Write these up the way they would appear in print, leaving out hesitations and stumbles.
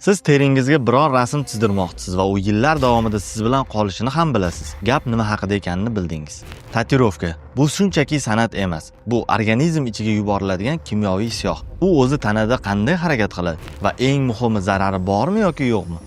Siz teringizga biror rasm chizdirmoqchisiz va u yillar davomida siz bilan qolishini ham bilasiz. Gap nima haqida ekanini bildingiz. Tatuirovka bu shunchaki san'at emas. Bu organizm ichiga yuboriladigan kimyoviy siyoh. U o'zi tanada qanday harakat qiladi va eng muhimi zarari bormi yoki yo'qmi?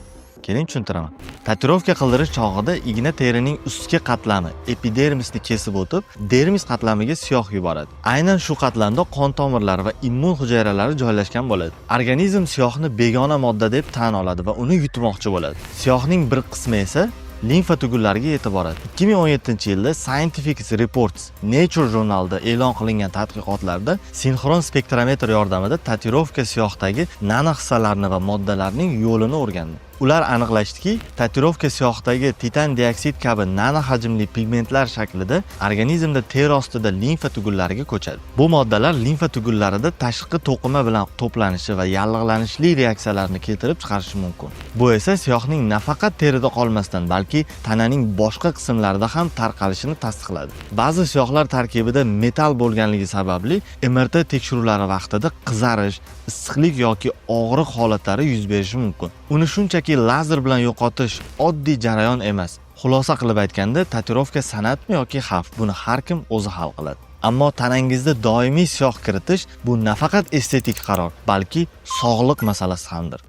Keling tushuntiraman. Tatuirovka qildirish chog'ida igna terining ustki qatlami epidermisni kesib o'tib, dermis qatlamiga siyoh yuboradi. Aynan shu qatlamda qon tomirlari va immun hujayralari joylashgan bo'ladi. Organizm siyohni begona modda deb tan oladi va uni yutmoqchi bo'ladi. Siyohning bir qismi esa limfa tugullariga yetib boradi. 2017-yilda Scientific Reports Nature jurnalida e'lon qilingan tadqiqotlarda sinxron spektrometr yordamida tatuirovka siyohdagi nano hissalarni va moddalarning yo'lini o'rgandi. Ular aniqlashdiki, tatuirovka siyohdagi titan dioksid kabi nano hajmli pigmentlar shaklida organizmda teri ostida limfa tugullariga ko'chadi. Bu moddalar limfa tugullarida tashqi to'qima bilan to'planishi va yallig'lanishli reaksiyalarni keltirib chiqarishi mumkin. Bu esa siyohning nafaqat terida qolmasdan, balki tananing boshqa qismlarida ham tarqalishini tasdiqladi. Ba'zi siyohlar tarkibida metal bo'lganligi sababli MRT tekshiruvlari vaqtida qizarish, issiqlik yoki og'riq holatlari yuz berishi mumkin. Uni shunchaki lazer bilan yo'qotish oddiy jarayon emas. Xulosa qilib aytganda, tatuirovka san'atmi yoki xavf? Buni har kim o'zi hal qiladi. Ammo tanangizda doimiy siyoh kiritish bu nafaqat estetik qaror, balki sog'liq masalasi hamdir.